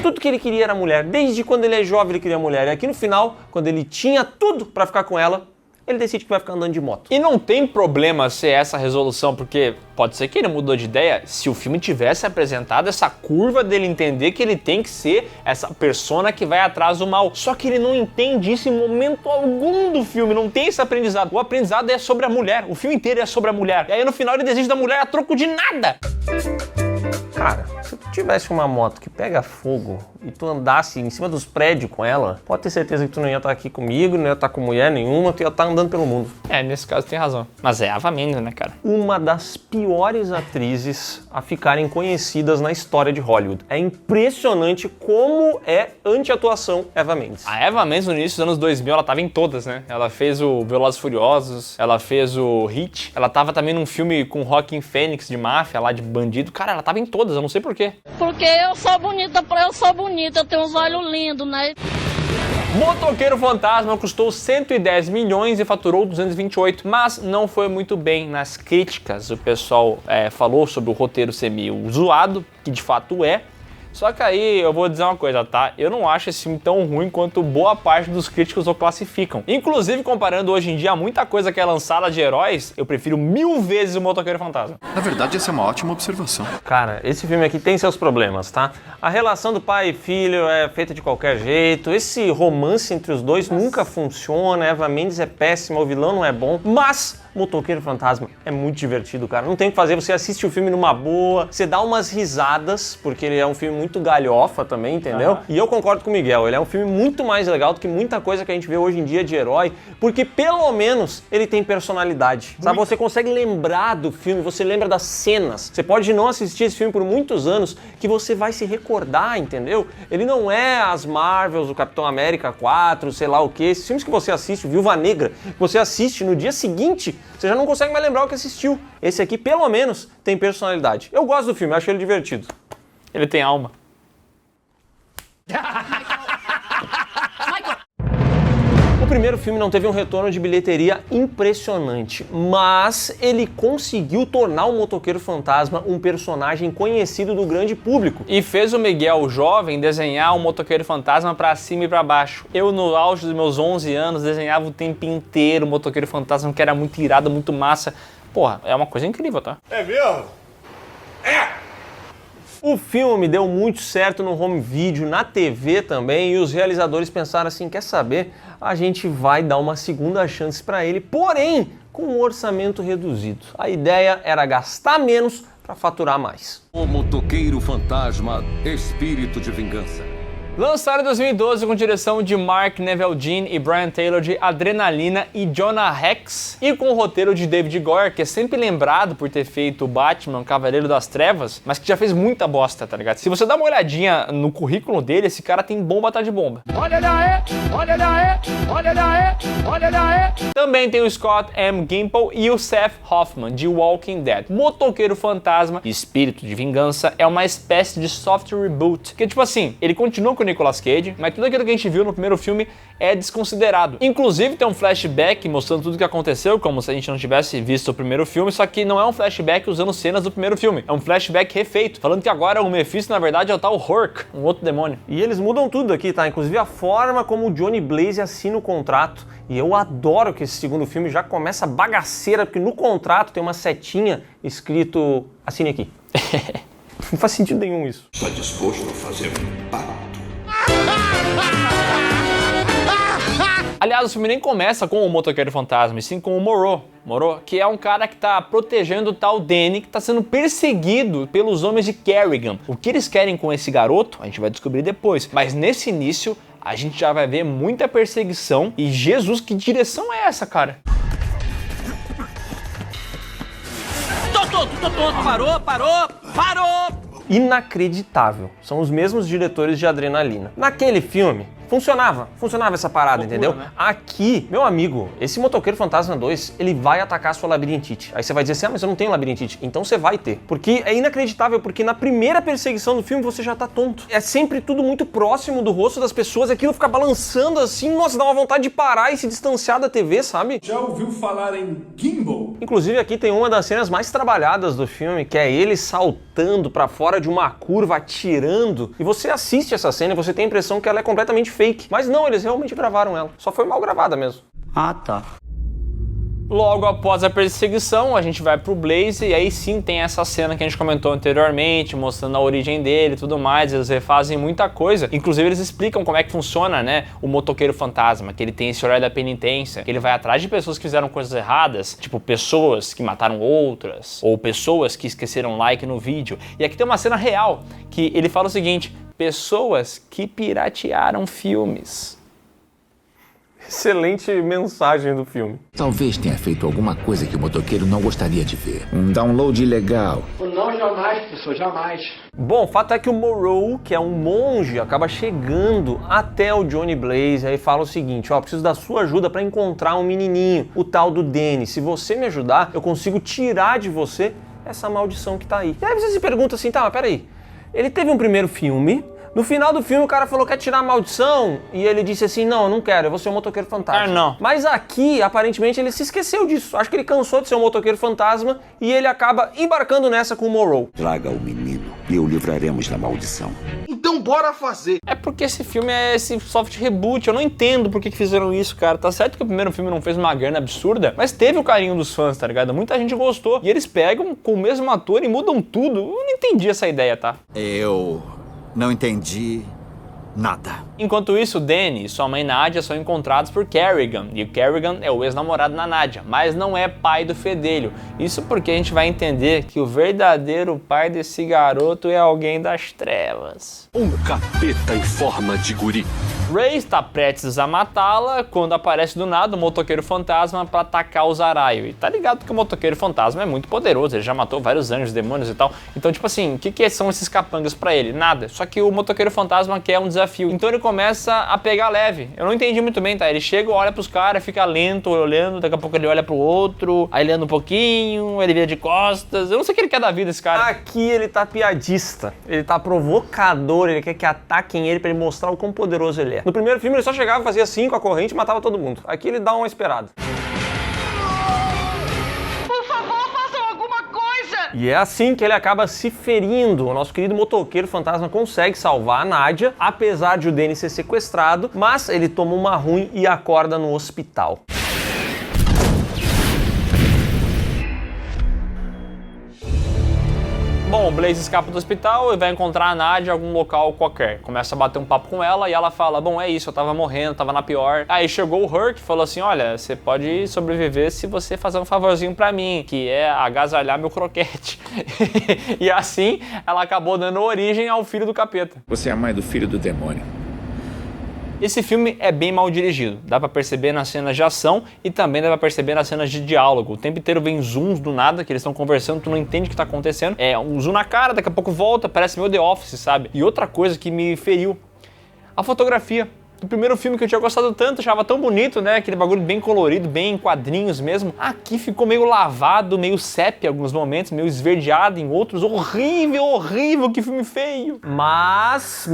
Tudo que ele queria era mulher, desde quando ele é jovem ele queria mulher. E aqui no final, quando ele tinha tudo pra ficar com ela, ele decide que vai ficar andando de moto. E não tem problema ser essa resolução, porque pode ser que ele mudou de ideia se o filme tivesse apresentado essa curva dele entender que ele tem que ser essa persona que vai atrás do mal. Só que ele não entende isso em momento algum do filme, não tem esse aprendizado. O aprendizado é sobre a mulher, o filme inteiro é sobre a mulher. E aí no final ele desiste da mulher a troco de nada. Cara, se tu tivesse uma moto que pega fogo e tu andasse em cima dos prédios com ela, pode ter certeza que tu não ia estar aqui comigo, não ia estar com mulher nenhuma, tu ia estar andando pelo mundo. Nesse caso tem razão. Mas é a Eva Mendes, né, cara? Uma das piores atrizes a ficarem conhecidas na história de Hollywood. É impressionante como é anti-atuação Eva Mendes. A Eva Mendes no início dos anos 2000, ela tava em todas, né? Ela fez o Velozes e Furiosos, ela fez o Hit, ela tava também num filme com Joaquin Phoenix de máfia, lá de bandido. Cara, ela tava em todas, eu não sei porquê. Porque eu sou bonita, eu tenho uns olhos lindos, né? Motoqueiro Fantasma custou 110 milhões e faturou 228, mas não foi muito bem nas críticas. O pessoal falou sobre o roteiro ser meio zoado, que de fato é. Só que aí eu vou dizer uma coisa, tá? Eu não acho esse filme tão ruim quanto boa parte dos críticos o classificam. Inclusive, comparando hoje em dia muita coisa que é lançada de heróis, eu prefiro 1000 vezes o Motoqueiro Fantasma. Na verdade, essa é uma ótima observação. Cara, esse filme aqui tem seus problemas, tá? A relação do pai e filho é feita de qualquer jeito, esse romance entre os dois nunca funciona, Eva Mendes é péssima, o vilão não é bom, mas Motoqueiro Fantasma é muito divertido, cara. Não tem o que fazer, você assiste o filme numa boa, você dá umas risadas, porque ele é um filme muito galhofa também, entendeu? E eu concordo com o Miguel, ele é um filme muito mais legal do que muita coisa que a gente vê hoje em dia de herói, porque pelo menos ele tem personalidade, sabe? Você consegue lembrar do filme, você lembra das cenas. Você pode não assistir esse filme por muitos anos, que você vai se recordar, entendeu? Ele não é as Marvels, o Capitão América 4, sei lá o que, esses filmes que você assiste, o Viúva Negra, que você assiste no dia seguinte, você já não consegue mais lembrar o que assistiu. Esse aqui, pelo menos, tem personalidade. Eu gosto do filme, acho ele divertido. Ele tem alma. O primeiro filme não teve um retorno de bilheteria impressionante, mas ele conseguiu tornar o Motoqueiro Fantasma um personagem conhecido do grande público. E fez o Miguel, jovem, desenhar o Motoqueiro Fantasma pra cima e pra baixo. Eu, no auge dos meus 11 anos, desenhava o tempo inteiro o Motoqueiro Fantasma, que era muito irado, muito massa. Porra, é uma coisa incrível, tá? É mesmo? O filme deu muito certo no home video, na TV também, e os realizadores pensaram assim, quer saber? A gente vai dar uma segunda chance para ele, porém com um orçamento reduzido. A ideia era gastar menos para faturar mais. O Motoqueiro Fantasma, Espírito de Vingança. Lançado em 2012 com direção de Mark Neveldine e Brian Taylor de Adrenalina e Jonah Hex, e com o roteiro de David Goyer, que é sempre lembrado por ter feito o Batman, Cavaleiro das Trevas, mas que já fez muita bosta, tá ligado? Se você dá uma olhadinha no currículo dele, esse cara tem bomba atrás de bomba. Olha daí, olha daí, olha daí, olha daí. Também tem o Scott M. Gimple e o Seth Hoffman de Walking Dead. Motoqueiro Fantasma, Espírito de Vingança, é uma espécie de soft reboot, que tipo assim, ele continua com o Nicolas Cage, mas tudo aquilo que a gente viu no primeiro filme é desconsiderado. Inclusive tem um flashback mostrando tudo o que aconteceu, como se a gente não tivesse visto o primeiro filme, só que não é um flashback usando cenas do primeiro filme, é um flashback refeito, falando que agora o Mephisto na verdade é o tal Hork, um outro demônio. E eles mudam tudo aqui, tá? Inclusive a forma como o Johnny Blaze assina o contrato. E eu adoro que esse segundo filme já começa bagaceira, porque no contrato tem uma setinha escrito assine aqui. Não faz sentido nenhum isso. Está disposto a fazer um pacto? Aliás, o filme nem começa com o Motoqueiro Fantasma, e sim com o Moreau, que é um cara que tá protegendo o tal Danny, que tá sendo perseguido pelos homens de Kerrigan. O que eles querem com esse garoto, a gente vai descobrir depois, mas nesse início a gente já vai ver muita perseguição e Jesus, que direção é essa, cara? Tô tonto, parou! Inacreditável. São os mesmos diretores de Adrenalina. Naquele filme, funcionava essa parada, loucura, entendeu? Né? Aqui, meu amigo, esse Motoqueiro Fantasma 2, ele vai atacar a sua labirintite. Aí você vai dizer assim, mas eu não tenho labirintite. Então você vai ter. Porque é inacreditável, porque na primeira perseguição do filme você já tá tonto. É sempre tudo muito próximo do rosto das pessoas, aquilo fica balançando assim, nossa, dá uma vontade de parar e se distanciar da TV, sabe? Já ouviu falar em gimbal? Inclusive aqui tem uma das cenas mais trabalhadas do filme, que é ele saltando pra fora de uma curva, atirando. E você assiste essa cena e você tem a impressão que ela é completamente fake. Mas não, eles realmente gravaram ela. Só foi mal gravada mesmo. Ah, tá. Logo após a perseguição, a gente vai pro Blaze e aí sim tem essa cena que a gente comentou anteriormente, mostrando a origem dele e tudo mais. Eles refazem muita coisa. Inclusive eles explicam como é que funciona, né, o Motoqueiro Fantasma, que ele tem esse horário da penitência, que ele vai atrás de pessoas que fizeram coisas erradas, tipo pessoas que mataram outras, ou pessoas que esqueceram like no vídeo. E aqui tem uma cena real, que ele fala o seguinte: pessoas que piratearam filmes. Excelente mensagem do filme. Talvez tenha feito alguma coisa que o motoqueiro não gostaria de ver. Um download ilegal. Não, jamais, professor, jamais. Bom, o fato é que o Moreau, que é um monge, acaba chegando até o Johnny Blaze e fala o seguinte, ó, preciso da sua ajuda para encontrar um menininho, o tal do Danny. Se você me ajudar, eu consigo tirar de você essa maldição que tá aí. E aí você se pergunta assim, tá, mas peraí, ele teve um primeiro filme. No final do filme o cara falou que quer tirar a maldição e ele disse assim, não, eu não quero, eu vou ser um motoqueiro fantasma. Não. Mas aqui, aparentemente, ele se esqueceu disso. Acho que ele cansou de ser um motoqueiro fantasma e ele acaba embarcando nessa com o Moreau. Traga o menino e o livraremos da maldição. Então bora fazer. É porque esse filme é esse soft reboot, eu não entendo por que fizeram isso, cara. Tá certo que o primeiro filme não fez uma grana absurda, mas teve o carinho dos fãs, tá ligado? Muita gente gostou. E eles pegam com o mesmo ator e mudam tudo. Eu não entendi essa ideia, tá? Eu não entendi nada. Enquanto isso, Danny e sua mãe Nadia são encontrados por Kerrigan, e o Kerrigan é o ex-namorado da Nadia, mas não é pai do fedelho. Isso porque a gente vai entender que o verdadeiro pai desse garoto é alguém das trevas. Um capeta em forma de guri. Ray está prestes a matá-la quando aparece do nada o motoqueiro fantasma para atacar o Zaraio. E tá ligado que o motoqueiro fantasma é muito poderoso, ele já matou vários anjos, demônios e tal. Então, tipo assim, o que são esses capangas para ele? Nada. Só que o motoqueiro fantasma quer um desafio. Então ele começa a pegar leve. Eu não entendi muito bem, tá? Ele chega, olha pros caras, fica lento, olhando, daqui a pouco ele olha pro outro, aí ele anda um pouquinho, ele vira de costas. Eu não sei o que ele quer da vida, esse cara. Aqui ele tá piadista, ele tá provocador, ele quer que ataquem ele pra ele mostrar o quão poderoso ele batalha. No primeiro filme ele só chegava, fazia assim com a corrente e matava todo mundo. Aqui ele dá uma esperada. E é assim que ele acaba se ferindo. O nosso querido motoqueiro fantasma consegue salvar a Nadia, apesar de o Danny ser sequestrado, mas ele toma uma ruim e acorda no hospital. Bom, o Blaze escapa do hospital e vai encontrar a Nadia em algum local qualquer. Começa a bater um papo com ela e ela fala, bom, é isso, eu tava morrendo, tava na pior. Aí chegou o Herc e falou assim, olha, você pode sobreviver se você fazer um favorzinho pra mim, que é agasalhar meu croquete. E assim, ela acabou dando origem ao filho do capeta. Você é a mãe do filho do demônio. Esse filme é bem mal dirigido, dá pra perceber nas cenas de ação e também dá pra perceber nas cenas de diálogo. O tempo inteiro vem zooms do nada, que eles estão conversando, tu não entende o que tá acontecendo. É um zoom na cara, daqui a pouco volta, parece meio The Office, sabe? E outra coisa que me feriu, a fotografia. Do primeiro filme que eu tinha gostado tanto, achava tão bonito, né? Aquele bagulho bem colorido, bem em quadrinhos mesmo. Aqui ficou meio lavado, meio sépia em alguns momentos, meio esverdeado em outros. Horrível, horrível, que filme feio! Mas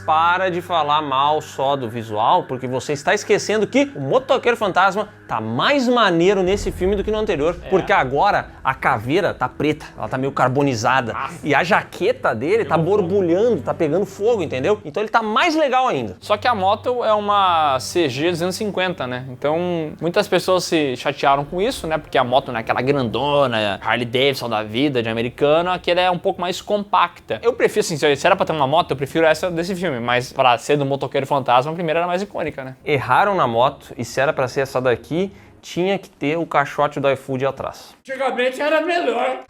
para de falar mal só do visual, porque você está esquecendo que o motoqueiro fantasma tá mais maneiro nesse filme do que no anterior. Porque agora a caveira tá preta, ela tá meio carbonizada. E a jaqueta dele tá borbulhando, tá pegando fogo, entendeu? Então ele tá mais legal ainda. Só que a moto é uma CG 250, né? Então muitas pessoas se chatearam com isso, né? Porque a moto não é aquela grandona, Harley Davidson da vida, de americano, aqui ela é um pouco mais compacta. Eu prefiro, assim, se era pra ter uma moto, eu prefiro essa desse filme, mas pra ser do motoqueiro fantasma, a primeira era mais icônica, né? Erraram na moto, e se era pra ser essa daqui, tinha que ter o caixote do iFood atrás. Antigamente era melhor.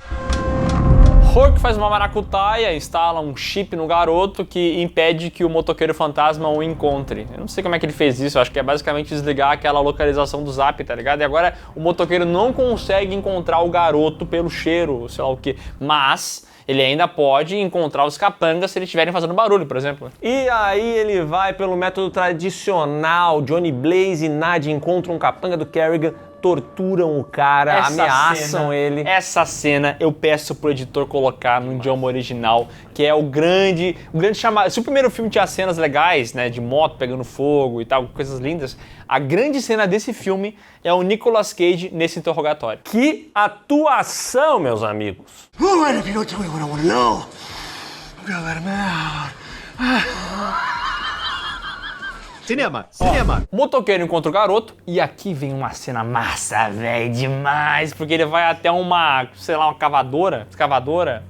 Herc faz uma maracutaia, instala um chip no garoto que impede que o motoqueiro fantasma o encontre. Eu não sei como é que ele fez isso, eu acho que é basicamente desligar aquela localização do Zap, tá ligado? E agora o motoqueiro não consegue encontrar o garoto pelo cheiro, sei lá o que, mas ele ainda pode encontrar os capangas se eles estiverem fazendo barulho, por exemplo. E aí ele vai pelo método tradicional, Johnny Blaze e Nadia encontram um capanga do Kerrigan, torturam o cara, ameaçam ele. Essa cena eu peço pro editor colocar no idioma original, que é o grande chamado. Se o primeiro filme tinha cenas legais, né, de moto pegando fogo e tal, coisas lindas, a grande cena desse filme é o Nicolas Cage nesse interrogatório. Que atuação, meus amigos! Cinema! O motoqueiro encontra o garoto e aqui vem uma cena massa, velho, demais, porque ele vai até uma, sei lá, uma escavadora,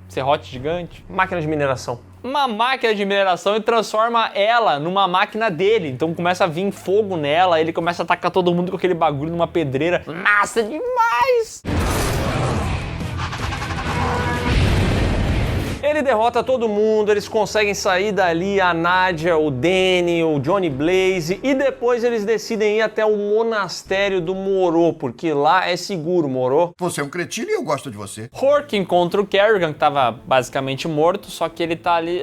serrote gigante. Máquina de mineração. Uma máquina de mineração e transforma ela numa máquina dele. Então começa a vir fogo nela, ele começa a atacar todo mundo com aquele bagulho numa pedreira. Massa demais! Ele derrota todo mundo, eles conseguem sair dali, a Nadia, o Danny, o Johnny Blaze, e depois eles decidem ir até o monastério do Morô, porque lá é seguro, Morô. Você é um cretino e eu gosto de você. Herc encontra o Kerrigan, que tava basicamente morto, só que ele tá ali...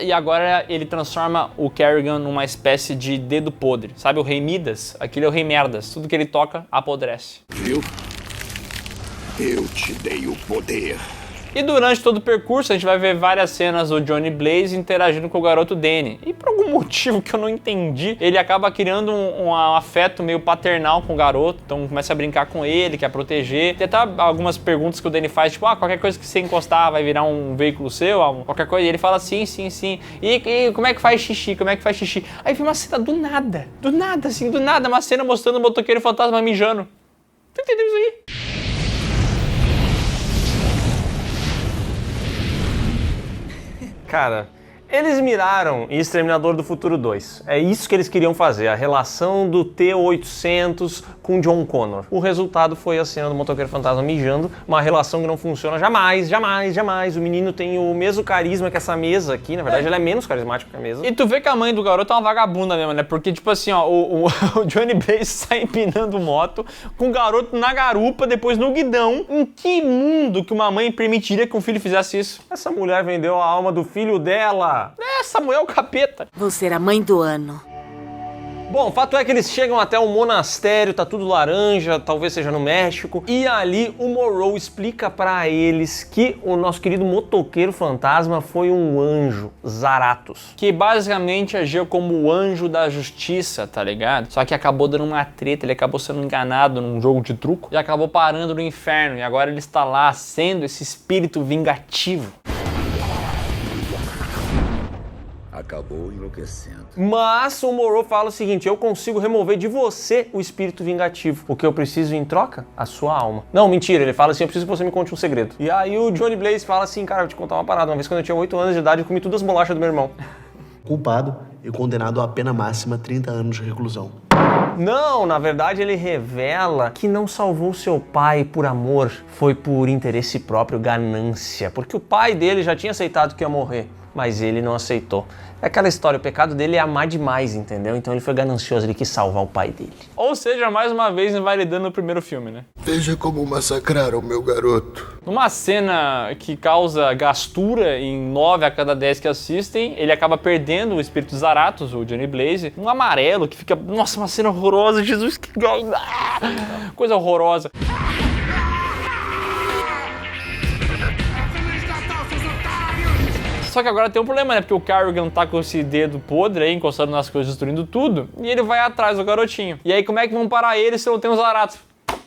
E agora ele transforma o Kerrigan numa espécie de dedo podre. Sabe o Rei Midas? Aquele é o Rei Merdas. Tudo que ele toca, apodrece. Viu? Eu te dei o poder. E durante todo o percurso a gente vai ver várias cenas do Johnny Blaze interagindo com o garoto Danny. E por algum motivo que eu não entendi, ele acaba criando um afeto meio paternal com o garoto. Então começa a brincar com ele, quer proteger. Tem até algumas perguntas que o Danny faz, tipo, qualquer coisa que você encostar vai virar um veículo seu, qualquer coisa. E ele fala sim. E como é que faz xixi? Aí vem uma cena do nada, uma cena mostrando o motoqueiro fantasma mijando. Tá entendendo isso aí? Cara, eles miraram em Exterminador do Futuro 2. É isso que eles queriam fazer, a relação do T-800 com John Connor. O resultado foi a cena do motoqueiro fantasma mijando, uma relação que não funciona jamais. O menino tem o mesmo carisma que essa mesa aqui, na verdade ele é menos carismático que a mesa. E tu vê que a mãe do garoto é uma vagabunda mesmo, né? Porque, tipo assim, ó, o Johnny Blaze sai empinando moto com o garoto na garupa, depois no guidão. Em que mundo que uma mãe permitiria que um filho fizesse isso? Essa mulher vendeu a alma do filho dela. Essa mulher é o capeta. Vou ser a mãe do ano. Bom, o fato é que eles chegam até um monastério, tá tudo laranja, talvez seja no México, e ali o Morrow explica pra eles que o nosso querido motoqueiro fantasma foi um anjo, Zarathos. Que basicamente agiu como o anjo da justiça, tá ligado? Só que acabou dando uma treta, ele acabou sendo enganado num jogo de truco e acabou parando no inferno, e agora ele está lá sendo esse espírito vingativo. Acabou enlouquecendo. Mas o Morrow fala o seguinte: eu consigo remover de você o espírito vingativo. O que eu preciso em troca? A sua alma. Não, mentira, ele fala assim: eu preciso que você me conte um segredo. E aí o Johnny Blaze fala assim: cara, eu vou te contar uma parada. Uma vez quando eu tinha 8 anos de idade, eu comi todas as bolachas do meu irmão. Culpado e condenado a pena máxima 30 anos de reclusão. Não, na verdade ele revela que não salvou seu pai por amor, foi por interesse próprio, ganância. Porque o pai dele já tinha aceitado que ia morrer, mas ele não aceitou. É aquela história, o pecado dele é amar demais, entendeu? Então ele foi ganancioso, ele quis salvar o pai dele. Ou seja, mais uma vez invalidando o primeiro filme, né? Veja como massacraram meu garoto. Numa cena que causa gastura em 9 a cada 10 que assistem, ele acaba perdendo o espírito Zarathos, o Johnny Blaze, um amarelo que fica... Nossa, uma cena horrorosa, Jesus, que... coisa horrorosa. Só que agora tem um problema, né? Porque o Carrigan tá com esse dedo podre aí, encostando nas coisas, destruindo tudo, e ele vai atrás do garotinho. E aí como é que vão parar ele se não tem os Zarathos?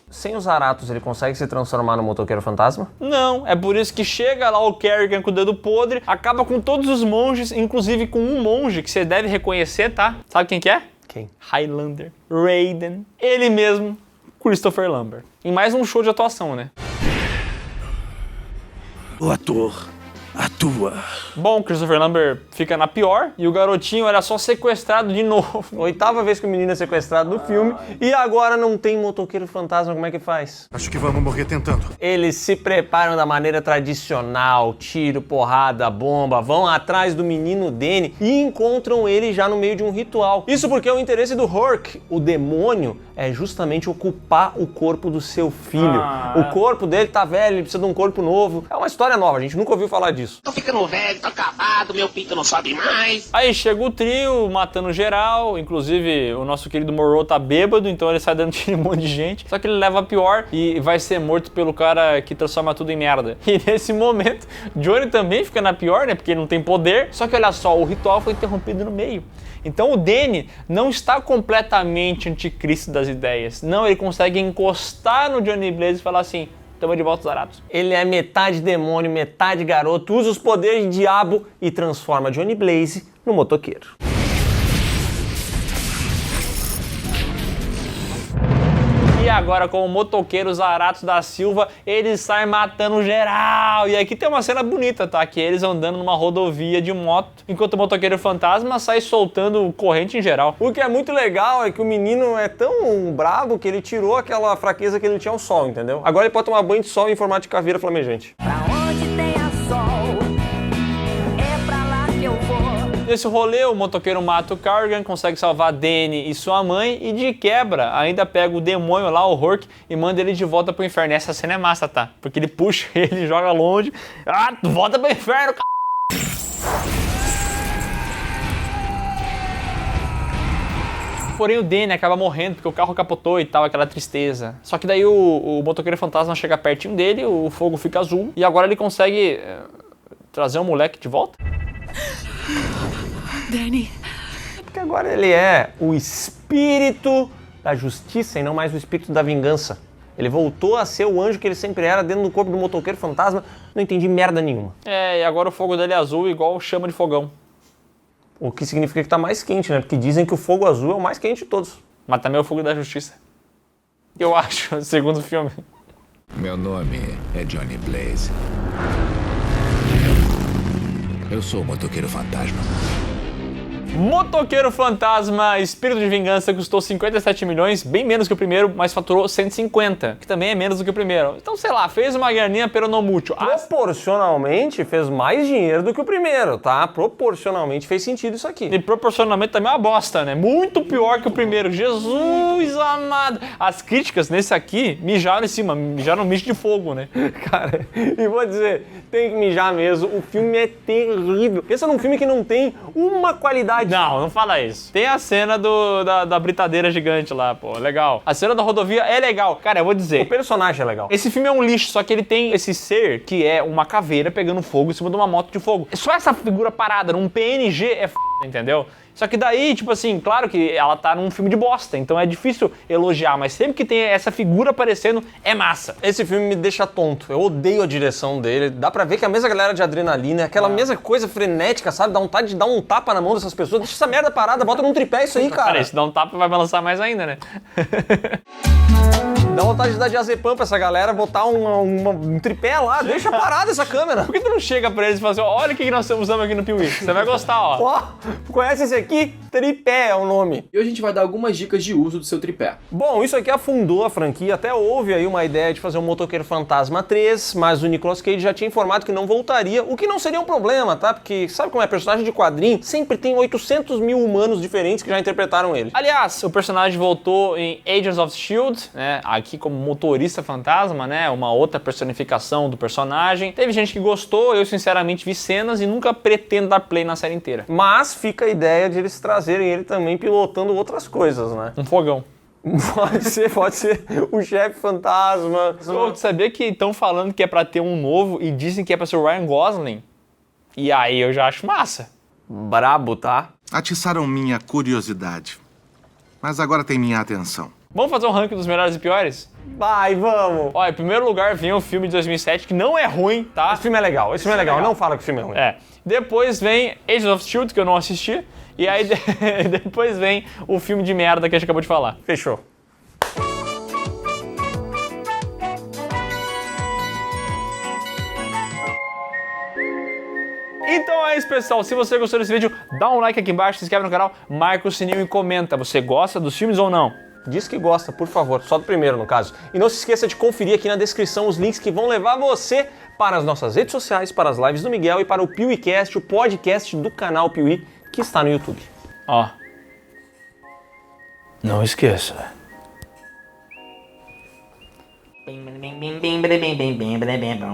Sem os Zarathos, ele consegue se transformar no motoqueiro fantasma? Não, é por isso que chega lá o Carrigan com o dedo podre, acaba com todos os monges, inclusive com um monge que você deve reconhecer, tá? Sabe quem que é? Quem? Highlander, Raiden, ele mesmo, Christopher Lambert. Em mais um show de atuação, né? O ator atua. Bom, Christopher Lambert fica na pior e o garotinho era só sequestrado de novo. 8ª vez que o menino é sequestrado no filme e agora não tem motoqueiro fantasma, como é que faz? Acho que vamos morrer tentando. Eles se preparam da maneira tradicional, tiro, porrada, bomba, vão atrás do menino Danny e encontram ele já no meio de um ritual. Isso porque o interesse do Hurk, o demônio, é justamente ocupar o corpo do seu filho. O corpo dele tá velho, ele precisa de um corpo novo. É uma história nova, a gente nunca ouviu falar disso. Tô ficando velho, tô acabado, meu pinto não sobe mais. Aí chega o trio, matando geral, inclusive o nosso querido Morrow tá bêbado, então ele sai dando tiro em um monte de gente. Só que ele leva a pior e vai ser morto pelo cara que transforma tudo em merda. E nesse momento, Johnny também fica na pior, né, porque ele não tem poder. Só que olha só, o ritual foi interrompido no meio. Então o Danny não está completamente anticristo das ideias. Não, ele consegue encostar no Johnny Blaze e falar assim: tamo de volta os Zarathos. Ele é metade demônio, metade garoto, usa os poderes de diabo e transforma Johnny Blaze no motoqueiro. E agora, com o motoqueiro Zarathos da Silva, eles saem matando geral. E aqui tem uma cena bonita, tá? Que eles andando numa rodovia de moto, enquanto o motoqueiro fantasma sai soltando corrente em geral. O que é muito legal é que o menino é tão brabo que ele tirou aquela fraqueza que ele tinha ao sol, entendeu? Agora ele pode tomar banho de sol em formato de caveira flamejante. Pra onde tem a sol, é pra lá que eu vou. Nesse rolê, o motoqueiro mata o Carrigan, consegue salvar Danny e sua mãe e de quebra ainda pega o demônio lá, o Hurk, e manda ele de volta pro inferno. Essa cena é massa, tá? Porque ele puxa ele, joga longe. Ah, volta pro inferno, c... Porém o Danny acaba morrendo porque o carro capotou e tal, aquela tristeza. Só que daí o motoqueiro fantasma chega pertinho dele, o fogo fica azul e agora ele consegue trazer o moleque de volta. Danny. Porque agora ele é o espírito da justiça e não mais o espírito da vingança. Ele voltou a ser o anjo que ele sempre era dentro do corpo do motoqueiro fantasma. Não entendi merda nenhuma. É, e agora o fogo dele é azul igual chama de fogão. O que significa que tá mais quente, né? Porque dizem que o fogo azul é o mais quente de todos. Mas também é o fogo da justiça. Eu acho, segundo o filme. Meu nome é Johnny Blaze. Eu sou o motoqueiro fantasma. Motoqueiro Fantasma, Espírito de Vingança, custou 57 milhões, bem menos que o primeiro, mas faturou 150, que também é menos do que o primeiro. Então, sei lá, fez uma graninha pero no mucho. Proporcionalmente fez mais dinheiro do que o primeiro, tá? Proporcionalmente fez sentido isso aqui. E proporcionalmente também é uma bosta, né? Muito pior que o primeiro. Jesus amado! As críticas nesse aqui mijaram em cima, mijaram no misto de fogo, né? Cara, e vou dizer, tem que mijar mesmo, o filme é terrível. Pensa num filme que não tem uma qualidade verdade. Não fala isso. Tem a cena da britadeira gigante lá, pô, legal. A cena da rodovia é legal. Cara, eu vou dizer. O personagem é legal. Esse filme é um lixo, só que ele tem esse ser que é uma caveira pegando fogo em cima de uma moto de fogo. Só essa figura parada num PNG é entendeu? Só que daí, tipo assim, claro que ela tá num filme de bosta, então é difícil elogiar, mas sempre que tem essa figura aparecendo, é massa. Esse filme me deixa tonto, eu odeio a direção dele, dá pra ver que a mesma galera de Adrenalina, aquela mesma coisa frenética, sabe? Dá vontade de dar um tapa na mão dessas pessoas, deixa essa merda parada, bota num tripé isso aí, cara. Cara, se dá um tapa vai balançar mais ainda, né? Dá vontade de dar diazepam pra essa galera, botar um tripé lá, deixa parada essa câmera. Por que tu não chega pra eles e fala assim, olha o que nós estamos usando aqui no Piuí? Você vai gostar, ó. Ó, conhece esse aqui? Tripé é o nome. E hoje a gente vai dar algumas dicas de uso do seu tripé. Bom, isso aqui afundou a franquia, até houve aí uma ideia de fazer um Motoqueiro Fantasma 3, mas o Nicolas Cage já tinha informado que não voltaria, o que não seria um problema, tá? Porque sabe como é? Personagem de quadrinho sempre tem 800 mil humanos diferentes que já interpretaram ele. Aliás, o personagem voltou em Agents of S.H.I.E.L.D., né? Aqui como motorista fantasma, né? Uma outra personificação do personagem. Teve gente que gostou, eu sinceramente vi cenas e nunca pretendo dar play na série inteira. Mas fica a ideia de eles trazerem ele também pilotando outras coisas, né? Um fogão. Pode ser o chefe fantasma. Pô, tu sabia que estão falando que é pra ter um novo e dizem que é pra ser o Ryan Gosling? E aí eu já acho massa. Brabo, tá? Atiçaram minha curiosidade, mas agora tem minha atenção. Vamos fazer um ranking dos melhores e piores? Vai, vamos! Ó, em primeiro lugar vem o filme de 2007, que não é ruim, tá? Esse filme é legal, não fala que o filme é ruim. É. Depois vem Agents of S.H.I.E.L.D., que eu não assisti. E aí depois vem o filme de merda que a gente acabou de falar. Fechou. Então é isso, pessoal. Se você gostou desse vídeo, dá um like aqui embaixo, se inscreve no canal, marca o sininho e comenta. Você gosta dos filmes ou não? Diz que gosta, por favor. Só do primeiro, no caso. E não se esqueça de conferir aqui na descrição os links que vão levar você para as nossas redes sociais, para as lives do Miguel e para o PeeWeeCast, o podcast do canal Piuí, que está no YouTube. Ó. Não esqueça.